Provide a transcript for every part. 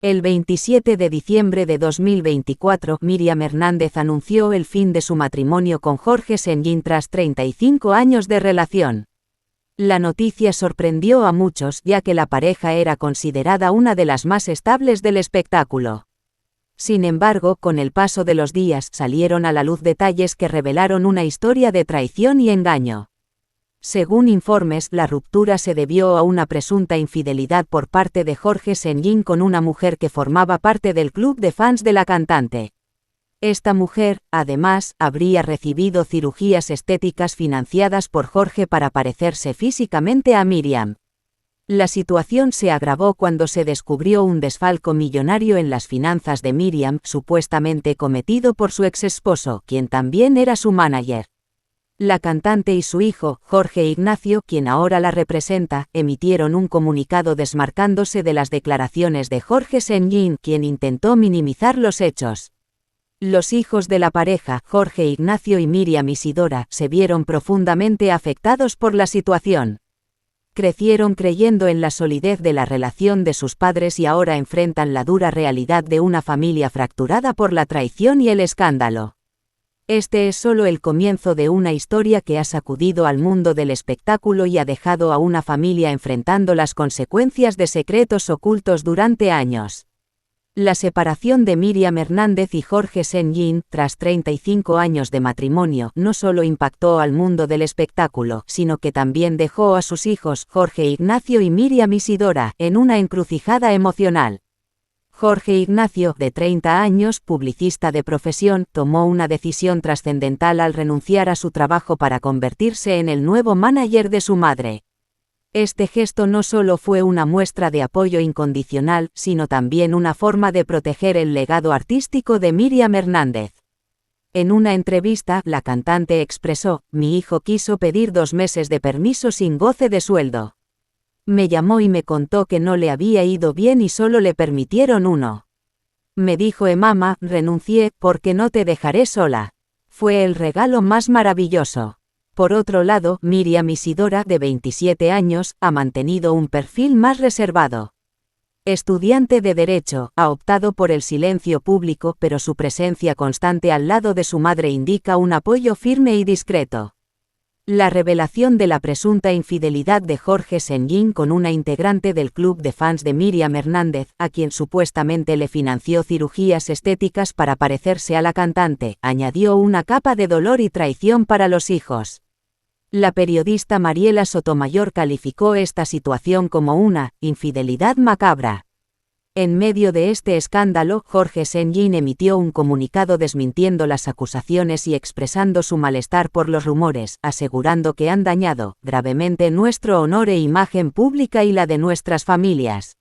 El 27 de diciembre de 2024, Miriam Hernández anunció el fin de su matrimonio con Jorge Senllín tras 35 años de relación. La noticia sorprendió a muchos, ya que la pareja era considerada una de las más estables del espectáculo. Sin embargo, con el paso de los días, salieron a la luz detalles que revelaron una historia de traición y engaño. Según informes, la ruptura se debió a una presunta infidelidad por parte de Jorge Senllín con una mujer que formaba parte del club de fans de la cantante. Esta mujer, además, habría recibido cirugías estéticas financiadas por Jorge para parecerse físicamente a Miriam. La situación se agravó cuando se descubrió un desfalco millonario en las finanzas de Miriam, supuestamente cometido por su exesposo, quien también era su manager. La cantante y su hijo, Jorge Ignacio, quien ahora la representa, emitieron un comunicado desmarcándose de las declaraciones de Jorge Senllín, quien intentó minimizar los hechos. Los hijos de la pareja, Jorge Ignacio y Miriam Isidora, se vieron profundamente afectados por la situación. Crecieron creyendo en la solidez de la relación de sus padres y ahora enfrentan la dura realidad de una familia fracturada por la traición y el escándalo. Este es solo el comienzo de una historia que ha sacudido al mundo del espectáculo y ha dejado a una familia enfrentando las consecuencias de secretos ocultos durante años. La separación de Miriam Hernández y Jorge Senllín, tras 35 años de matrimonio, no solo impactó al mundo del espectáculo, sino que también dejó a sus hijos, Jorge Ignacio y Miriam Isidora, en una encrucijada emocional. Jorge Ignacio, de 30 años, publicista de profesión, tomó una decisión trascendental al renunciar a su trabajo para convertirse en el nuevo manager de su madre. Este gesto no solo fue una muestra de apoyo incondicional, sino también una forma de proteger el legado artístico de Miriam Hernández. En una entrevista, la cantante expresó: "Mi hijo quiso pedir 2 meses de permiso sin goce de sueldo. Me llamó y me contó que no le había ido bien y solo le permitieron 1. Me dijo: mamá, renuncié, porque no te dejaré sola. Fue el regalo más maravilloso". Por otro lado, Miriam Isidora, de 27 años, ha mantenido un perfil más reservado. Estudiante de Derecho, ha optado por el silencio público, pero su presencia constante al lado de su madre indica un apoyo firme y discreto. La revelación de la presunta infidelidad de Jorge Senllín con una integrante del club de fans de Miriam Hernández, a quien supuestamente le financió cirugías estéticas para parecerse a la cantante, añadió una capa de dolor y traición para los hijos. La periodista Mariela Sotomayor calificó esta situación como una infidelidad macabra. En medio de este escándalo, Jorge Senllín emitió un comunicado desmintiendo las acusaciones y expresando su malestar por los rumores, asegurando que han dañado gravemente nuestro honor e imagen pública y la de nuestras familias.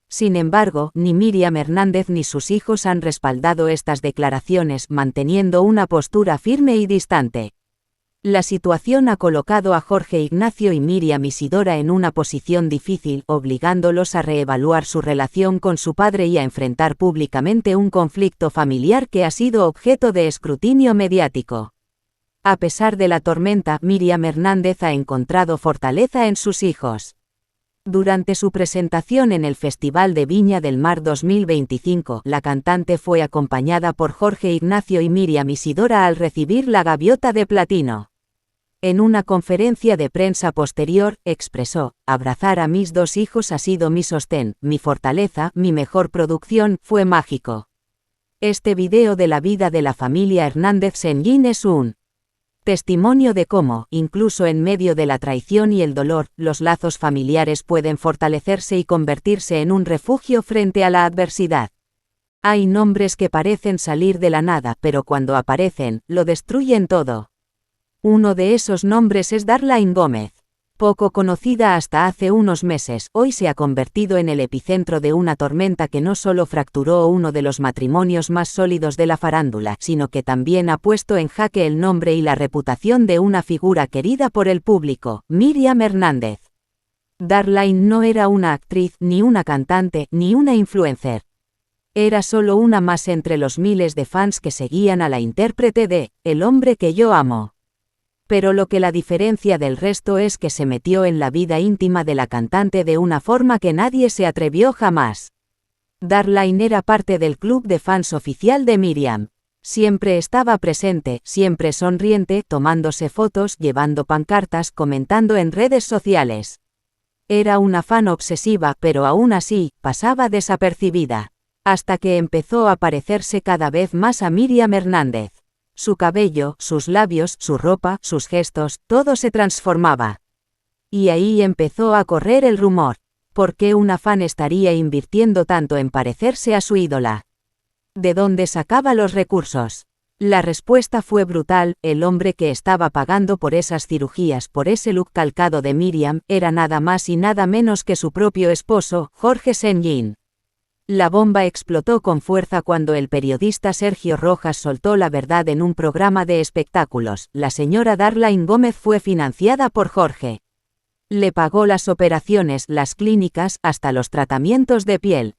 Sin embargo, ni Miriam Hernández ni sus hijos han respaldado estas declaraciones, manteniendo una postura firme y distante. La situación ha colocado a Jorge Ignacio y Miriam Isidora en una posición difícil, obligándolos a reevaluar su relación con su padre y a enfrentar públicamente un conflicto familiar que ha sido objeto de escrutinio mediático. A pesar de la tormenta, Miriam Hernández ha encontrado fortaleza en sus hijos. Durante su presentación en el Festival de Viña del Mar 2025, la cantante fue acompañada por Jorge Ignacio y Miriam Isidora al recibir la Gaviota de Platino. En una conferencia de prensa posterior, expresó: "Abrazar a mis 2 hijos ha sido mi sostén, mi fortaleza, mi mejor producción, fue mágico". Este video de la vida de la familia Hernández Senllín es un testimonio de cómo, incluso en medio de la traición y el dolor, los lazos familiares pueden fortalecerse y convertirse en un refugio frente a la adversidad. Hay nombres que parecen salir de la nada, pero cuando aparecen, lo destruyen todo. Uno de esos nombres es Darlaine Gómez. Poco conocida hasta hace unos meses, hoy se ha convertido en el epicentro de una tormenta que no solo fracturó uno de los matrimonios más sólidos de la farándula, sino que también ha puesto en jaque el nombre y la reputación de una figura querida por el público, Miriam Hernández. Darlaine no era una actriz, ni una cantante, ni una influencer. Era solo una más entre los miles de fans que seguían a la intérprete de El hombre que yo amo. Pero lo que la diferencia del resto es que se metió en la vida íntima de la cantante de una forma que nadie se atrevió jamás. Darline era parte del club de fans oficial de Miriam. Siempre estaba presente, siempre sonriente, tomándose fotos, llevando pancartas, comentando en redes sociales. Era una fan obsesiva, pero aún así, pasaba desapercibida. Hasta que empezó a parecerse cada vez más a Miriam Hernández. Su cabello, sus labios, su ropa, sus gestos, todo se transformaba. Y ahí empezó a correr el rumor. ¿Por qué una fan estaría invirtiendo tanto en parecerse a su ídola? ¿De dónde sacaba los recursos? La respuesta fue brutal: el hombre que estaba pagando por esas cirugías, por ese look calcado de Miriam, era nada más y nada menos que su propio esposo, Jorge Senyin. La bomba explotó con fuerza cuando el periodista Sergio Rojas soltó la verdad en un programa de espectáculos. La señora Darline Gómez fue financiada por Jorge. Le pagó las operaciones, las clínicas, hasta los tratamientos de piel.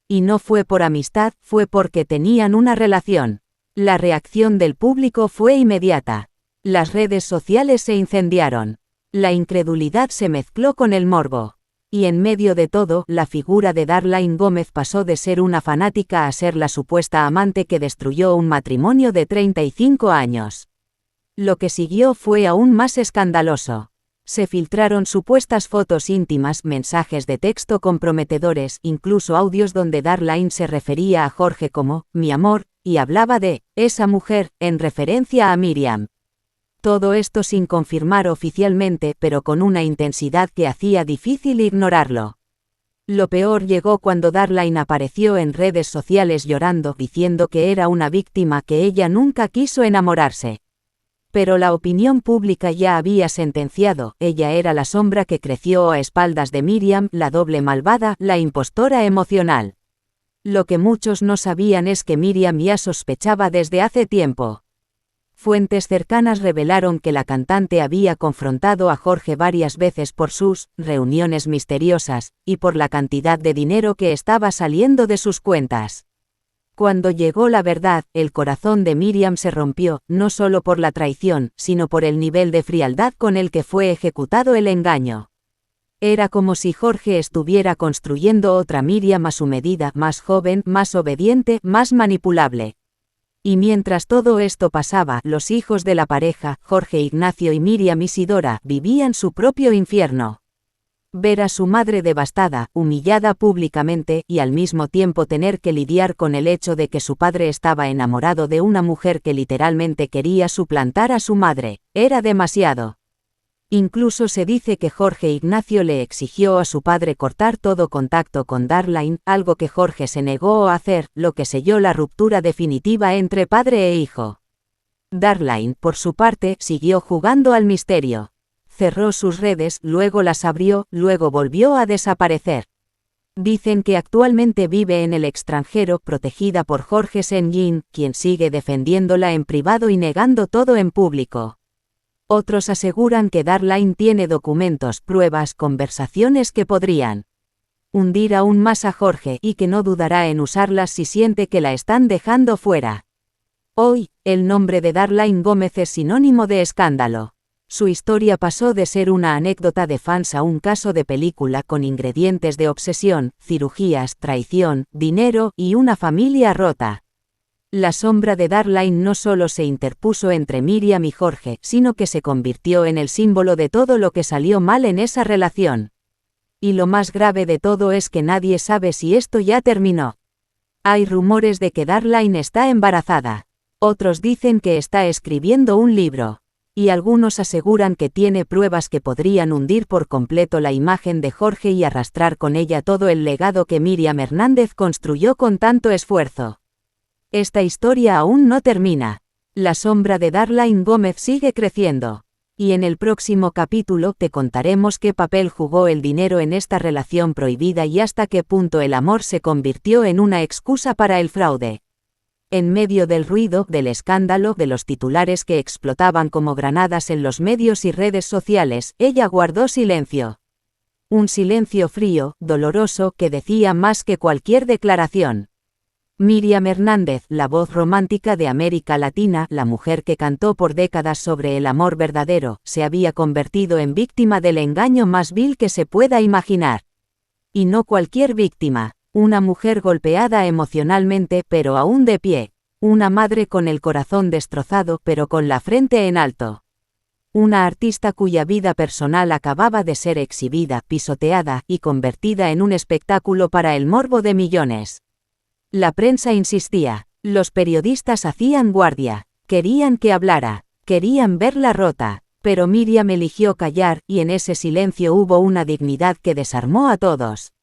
Y no fue por amistad, fue porque tenían una relación. La reacción del público fue inmediata. Las redes sociales se incendiaron. La incredulidad se mezcló con el morbo. Y en medio de todo, la figura de Darline Gómez pasó de ser una fanática a ser la supuesta amante que destruyó un matrimonio de 35 años. Lo que siguió fue aún más escandaloso. Se filtraron supuestas fotos íntimas, mensajes de texto comprometedores, incluso audios donde Darline se refería a Jorge como «mi amor», y hablaba de «esa mujer», en referencia a Miriam. Todo esto sin confirmar oficialmente, pero con una intensidad que hacía difícil ignorarlo. Lo peor llegó cuando Darline apareció en redes sociales llorando, diciendo que era una víctima, que ella nunca quiso enamorarse. Pero la opinión pública ya había sentenciado: ella era la sombra que creció a espaldas de Miriam, la doble malvada, la impostora emocional. Lo que muchos no sabían es que Miriam ya sospechaba desde hace tiempo. Fuentes cercanas revelaron que la cantante había confrontado a Jorge varias veces por sus reuniones misteriosas, y por la cantidad de dinero que estaba saliendo de sus cuentas. Cuando llegó la verdad, el corazón de Miriam se rompió, no solo por la traición, sino por el nivel de frialdad con el que fue ejecutado el engaño. Era como si Jorge estuviera construyendo otra Miriam a su medida, más joven, más obediente, más manipulable. Y mientras todo esto pasaba, los hijos de la pareja, Jorge Ignacio y Miriam Isidora, vivían su propio infierno. Ver a su madre devastada, humillada públicamente, y al mismo tiempo tener que lidiar con el hecho de que su padre estaba enamorado de una mujer que literalmente quería suplantar a su madre, era demasiado. Incluso se dice que Jorge Ignacio le exigió a su padre cortar todo contacto con Darline, algo que Jorge se negó a hacer, lo que selló la ruptura definitiva entre padre e hijo. Darline, por su parte, siguió jugando al misterio. Cerró sus redes, luego las abrió, luego volvió a desaparecer. Dicen que actualmente vive en el extranjero, protegida por Jorge Senyin, quien sigue defendiéndola en privado y negando todo en público. Otros aseguran que Darline tiene documentos, pruebas, conversaciones que podrían hundir aún más a Jorge, y que no dudará en usarlas si siente que la están dejando fuera. Hoy, el nombre de Darline Gómez es sinónimo de escándalo. Su historia pasó de ser una anécdota de fans a un caso de película con ingredientes de obsesión, cirugías, traición, dinero y una familia rota. La sombra de Darline no solo se interpuso entre Miriam y Jorge, sino que se convirtió en el símbolo de todo lo que salió mal en esa relación. Y lo más grave de todo es que nadie sabe si esto ya terminó. Hay rumores de que Darline está embarazada. Otros dicen que está escribiendo un libro. Y algunos aseguran que tiene pruebas que podrían hundir por completo la imagen de Jorge y arrastrar con ella todo el legado que Miriam Hernández construyó con tanto esfuerzo. Esta historia aún no termina. La sombra de Darline Gómez sigue creciendo. Y en el próximo capítulo te contaremos qué papel jugó el dinero en esta relación prohibida y hasta qué punto el amor se convirtió en una excusa para el fraude. En medio del ruido, del escándalo, de los titulares que explotaban como granadas en los medios y redes sociales, ella guardó silencio. Un silencio frío, doloroso, que decía más que cualquier declaración. Miriam Hernández, la voz romántica de América Latina, la mujer que cantó por décadas sobre el amor verdadero, se había convertido en víctima del engaño más vil que se pueda imaginar. Y no cualquier víctima. Una mujer golpeada emocionalmente pero aún de pie. Una madre con el corazón destrozado pero con la frente en alto. Una artista cuya vida personal acababa de ser exhibida, pisoteada y convertida en un espectáculo para el morbo de millones. La prensa insistía, los periodistas hacían guardia, querían que hablara, querían verla rota, pero Miriam eligió callar y en ese silencio hubo una dignidad que desarmó a todos.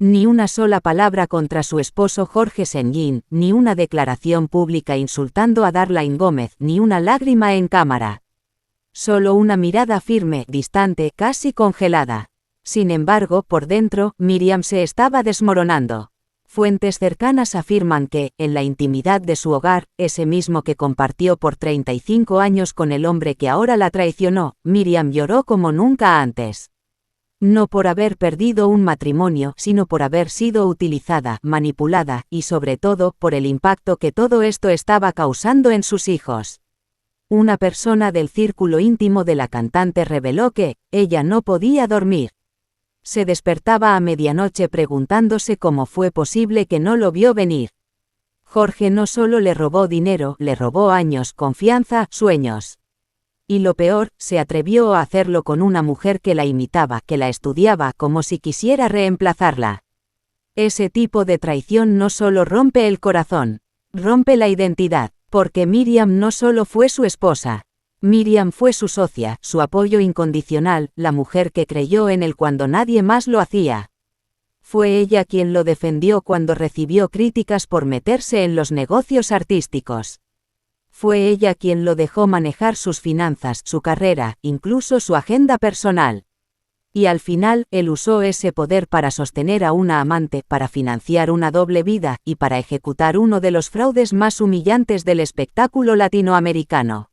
Ni una sola palabra contra su esposo Jorge Senguín, ni una declaración pública insultando a Darlain Gómez, ni una lágrima en cámara. Solo una mirada firme, distante, casi congelada. Sin embargo, por dentro, Miriam se estaba desmoronando. Fuentes cercanas afirman que, en la intimidad de su hogar, ese mismo que compartió por 35 años con el hombre que ahora la traicionó, Miriam lloró como nunca antes. No por haber perdido un matrimonio, sino por haber sido utilizada, manipulada, y sobre todo, por el impacto que todo esto estaba causando en sus hijos. Una persona del círculo íntimo de la cantante reveló que, ella no podía dormir. Se despertaba a medianoche preguntándose cómo fue posible que no lo vio venir. Jorge no solo le robó dinero, le robó años, confianza, sueños. Y lo peor, se atrevió a hacerlo con una mujer que la imitaba, que la estudiaba, como si quisiera reemplazarla. Ese tipo de traición no solo rompe el corazón, rompe la identidad. Porque Miriam no solo fue su esposa. Miriam fue su socia, su apoyo incondicional, la mujer que creyó en él cuando nadie más lo hacía. Fue ella quien lo defendió cuando recibió críticas por meterse en los negocios artísticos. Fue ella quien lo dejó manejar sus finanzas, su carrera, incluso su agenda personal. Y al final, él usó ese poder para sostener a una amante, para financiar una doble vida, y para ejecutar uno de los fraudes más humillantes del espectáculo latinoamericano.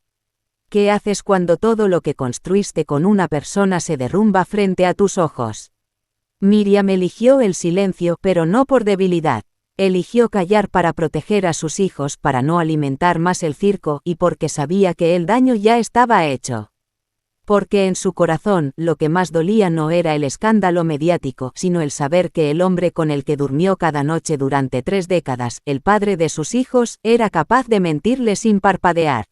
¿Qué haces cuando todo lo que construiste con una persona se derrumba frente a tus ojos? Miriam eligió el silencio, pero no por debilidad. Eligió callar para proteger a sus hijos, para no alimentar más el circo, y porque sabía que el daño ya estaba hecho. Porque en su corazón, lo que más dolía no era el escándalo mediático, sino el saber que el hombre con el que durmió cada noche durante 3 décadas, el padre de sus hijos, era capaz de mentirle sin parpadear.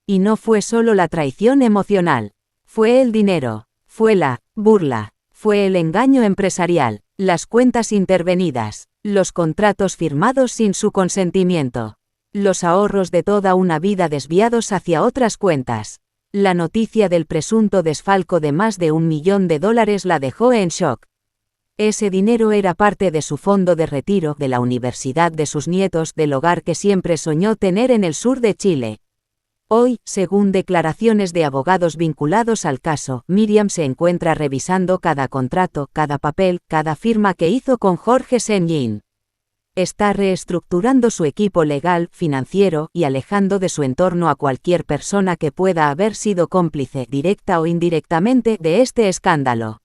Y no fue solo la traición emocional. Fue el dinero, fue la burla, fue el engaño empresarial, las cuentas intervenidas, los contratos firmados sin su consentimiento, los ahorros de toda una vida desviados hacia otras cuentas. La noticia del presunto desfalco de más de $1 millón la dejó en shock. Ese dinero era parte de su fondo de retiro, de la universidad de sus nietos, del hogar que siempre soñó tener en el sur de Chile. Hoy, según declaraciones de abogados vinculados al caso, Miriam se encuentra revisando cada contrato, cada papel, cada firma que hizo con Jorge Senguín. Está reestructurando su equipo legal, financiero, y alejando de su entorno a cualquier persona que pueda haber sido cómplice, directa o indirectamente, de este escándalo.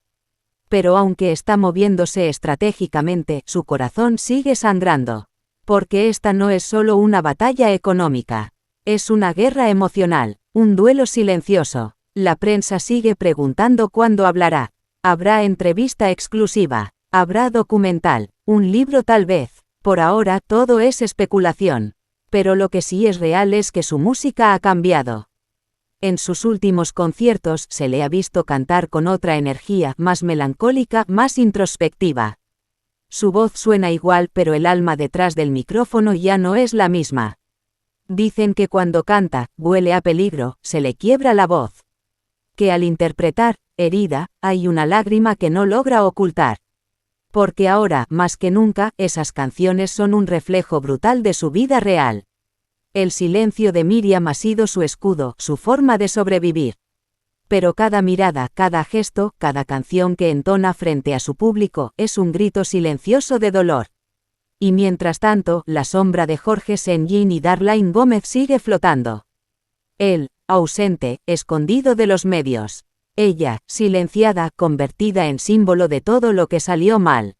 Pero aunque está moviéndose estratégicamente, su corazón sigue sangrando. Porque esta no es solo una batalla económica. Es una guerra emocional, un duelo silencioso. La prensa sigue preguntando cuándo hablará. ¿Habrá entrevista exclusiva? ¿Habrá documental? ¿Un libro tal vez? Por ahora todo es especulación. Pero lo que sí es real es que su música ha cambiado. En sus últimos conciertos se le ha visto cantar con otra energía, más melancólica, más introspectiva. Su voz suena igual, pero el alma detrás del micrófono ya no es la misma. Dicen que cuando canta, huele a peligro, se le quiebra la voz. Que al interpretar, herida, hay una lágrima que no logra ocultar. Porque ahora, más que nunca, esas canciones son un reflejo brutal de su vida real. El silencio de Miriam ha sido su escudo, su forma de sobrevivir. Pero cada mirada, cada gesto, cada canción que entona frente a su público, es un grito silencioso de dolor. Y mientras tanto, la sombra de Jorge Senguín y Darlain Gómez sigue flotando. Él, ausente, escondido de los medios. Ella, silenciada, convertida en símbolo de todo lo que salió mal.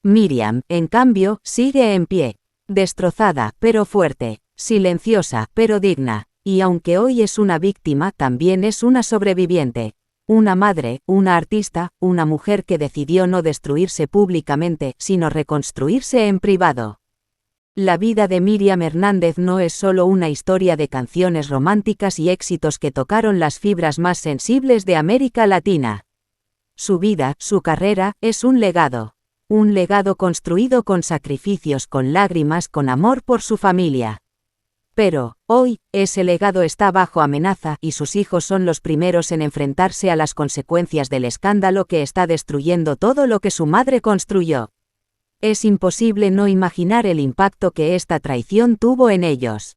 Miriam, en cambio, sigue en pie. Destrozada, pero fuerte. Silenciosa, pero digna. Y aunque hoy es una víctima, también es una sobreviviente. Una madre, una artista, una mujer que decidió no destruirse públicamente, sino reconstruirse en privado. La vida de Míriam Hernández no es solo una historia de canciones románticas y éxitos que tocaron las fibras más sensibles de América Latina. Su vida, su carrera, es un legado. Un legado construido con sacrificios, con lágrimas, con amor por su familia. Pero, hoy, ese legado está bajo amenaza y sus hijos son los primeros en enfrentarse a las consecuencias del escándalo que está destruyendo todo lo que su madre construyó. Es imposible no imaginar el impacto que esta traición tuvo en ellos.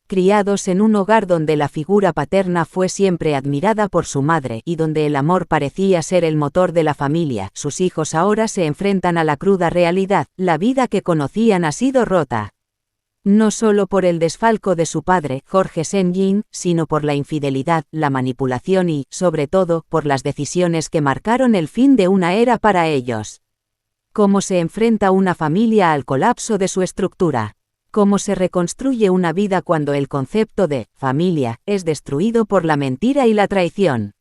Criados en un hogar donde la figura paterna fue siempre admirada por su madre y donde el amor parecía ser el motor de la familia, sus hijos ahora se enfrentan a la cruda realidad: la vida que conocían ha sido rota. No solo por el desfalco de su padre, Jorge Sen-Yin, sino por la infidelidad, la manipulación y, sobre todo, por las decisiones que marcaron el fin de una era para ellos. ¿Cómo se enfrenta una familia al colapso de su estructura? ¿Cómo se reconstruye una vida cuando el concepto de familia es destruido por la mentira y la traición?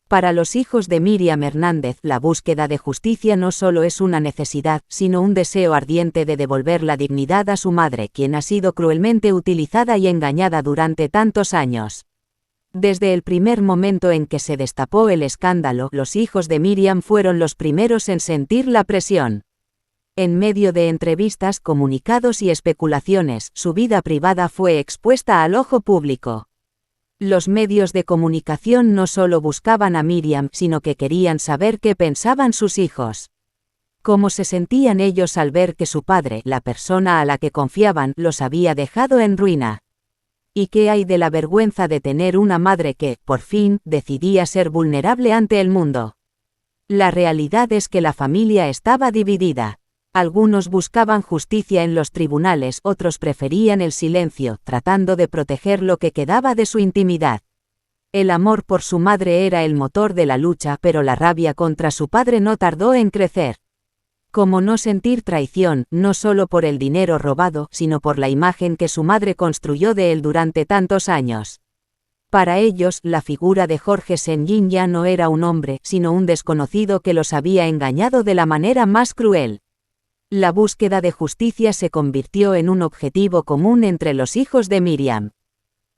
Para los hijos de Míriam Hernández, la búsqueda de justicia no solo es una necesidad, sino un deseo ardiente de devolver la dignidad a su madre, quien ha sido cruelmente utilizada y engañada durante tantos años. Desde el primer momento en que se destapó el escándalo, los hijos de Míriam fueron los primeros en sentir la presión. En medio de entrevistas, comunicados y especulaciones, su vida privada fue expuesta al ojo público. Los medios de comunicación no solo buscaban a Míriam, sino que querían saber qué pensaban sus hijos. Cómo se sentían ellos al ver que su padre, la persona a la que confiaban, los había dejado en ruina. ¿Y qué hay de la vergüenza de tener una madre que, por fin, decidía ser vulnerable ante el mundo? La realidad es que la familia estaba dividida. Algunos buscaban justicia en los tribunales, otros preferían el silencio, tratando de proteger lo que quedaba de su intimidad. El amor por su madre era el motor de la lucha, pero la rabia contra su padre no tardó en crecer. ¿Cómo no sentir traición, no solo por el dinero robado, sino por la imagen que su madre construyó de él durante tantos años? Para ellos, la figura de Jorge Sen-Yin ya no era un hombre, sino un desconocido que los había engañado de la manera más cruel. La búsqueda de justicia se convirtió en un objetivo común entre los hijos de Míriam.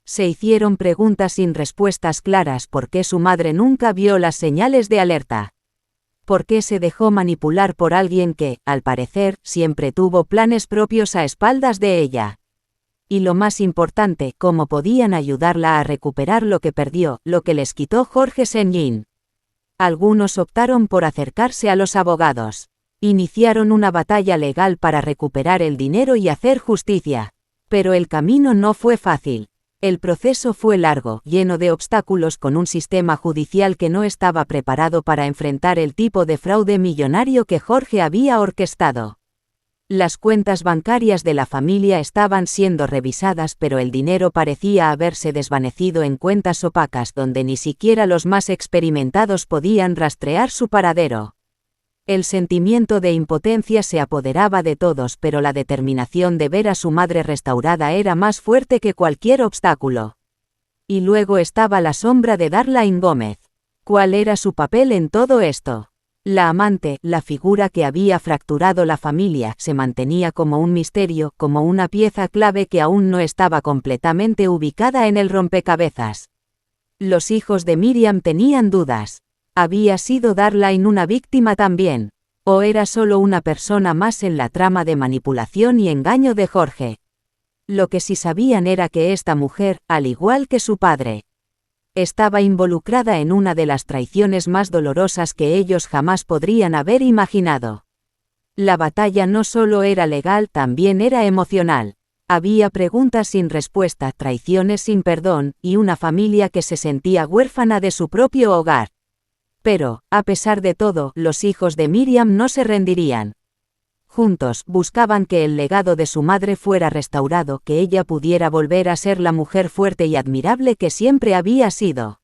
Se hicieron preguntas sin respuestas claras: ¿por qué su madre nunca vio las señales de alerta? ¿Por qué se dejó manipular por alguien que, al parecer, siempre tuvo planes propios a espaldas de ella? Y lo más importante, ¿cómo podían ayudarla a recuperar lo que perdió, lo que les quitó Jorge Sen-Yin? Algunos optaron por acercarse a los abogados. Iniciaron una batalla legal para recuperar el dinero y hacer justicia. Pero el camino no fue fácil. El proceso fue largo, lleno de obstáculos, con un sistema judicial que no estaba preparado para enfrentar el tipo de fraude millonario que Jorge había orquestado. Las cuentas bancarias de la familia estaban siendo revisadas, pero el dinero parecía haberse desvanecido en cuentas opacas donde ni siquiera los más experimentados podían rastrear su paradero. El sentimiento de impotencia se apoderaba de todos, pero la determinación de ver a su madre restaurada era más fuerte que cualquier obstáculo. Y luego estaba la sombra de Darlaine Gómez. ¿Cuál era su papel en todo esto? La amante, la figura que había fracturado la familia, se mantenía como un misterio, como una pieza clave que aún no estaba completamente ubicada en el rompecabezas. Los hijos de Míriam tenían dudas. ¿Había sido Darlaine una víctima también? ¿O era solo una persona más en la trama de manipulación y engaño de Jorge? Lo que sí sabían era que esta mujer, al igual que su padre, estaba involucrada en una de las traiciones más dolorosas que ellos jamás podrían haber imaginado. La batalla no solo era legal, también era emocional. Había preguntas sin respuesta, traiciones sin perdón, y una familia que se sentía huérfana de su propio hogar. Pero, a pesar de todo, los hijos de Míriam no se rendirían. Juntos, buscaban que el legado de su madre fuera restaurado, que ella pudiera volver a ser la mujer fuerte y admirable que siempre había sido.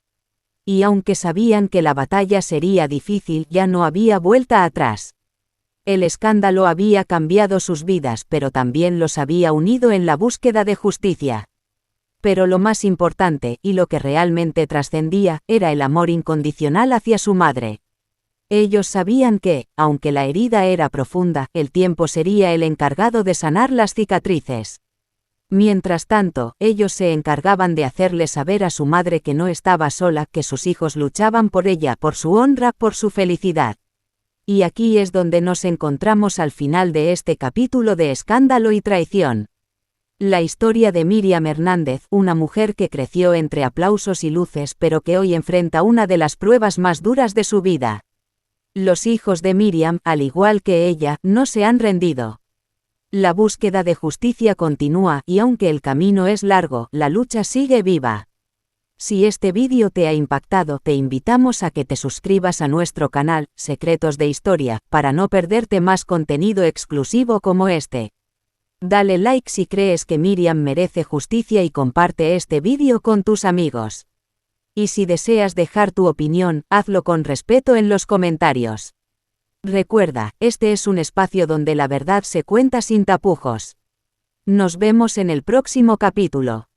Y aunque sabían que la batalla sería difícil, ya no había vuelta atrás. El escándalo había cambiado sus vidas, pero también los había unido en la búsqueda de justicia. Pero lo más importante, y lo que realmente trascendía, era el amor incondicional hacia su madre. Ellos sabían que, aunque la herida era profunda, el tiempo sería el encargado de sanar las cicatrices. Mientras tanto, ellos se encargaban de hacerle saber a su madre que no estaba sola, que sus hijos luchaban por ella, por su honra, por su felicidad. Y aquí es donde nos encontramos al final de este capítulo de escándalo y traición. La historia de Miriam Hernández, una mujer que creció entre aplausos y luces pero que hoy enfrenta una de las pruebas más duras de su vida. Los hijos de Miriam, al igual que ella, no se han rendido. La búsqueda de justicia continúa y aunque el camino es largo, la lucha sigue viva. Si este vídeo te ha impactado, te invitamos a que te suscribas a nuestro canal, Secretos de Historia, para no perderte más contenido exclusivo como este. Dale like si crees que Miriam merece justicia y comparte este vídeo con tus amigos. Y si deseas dejar tu opinión, hazlo con respeto en los comentarios. Recuerda, este es un espacio donde la verdad se cuenta sin tapujos. Nos vemos en el próximo capítulo.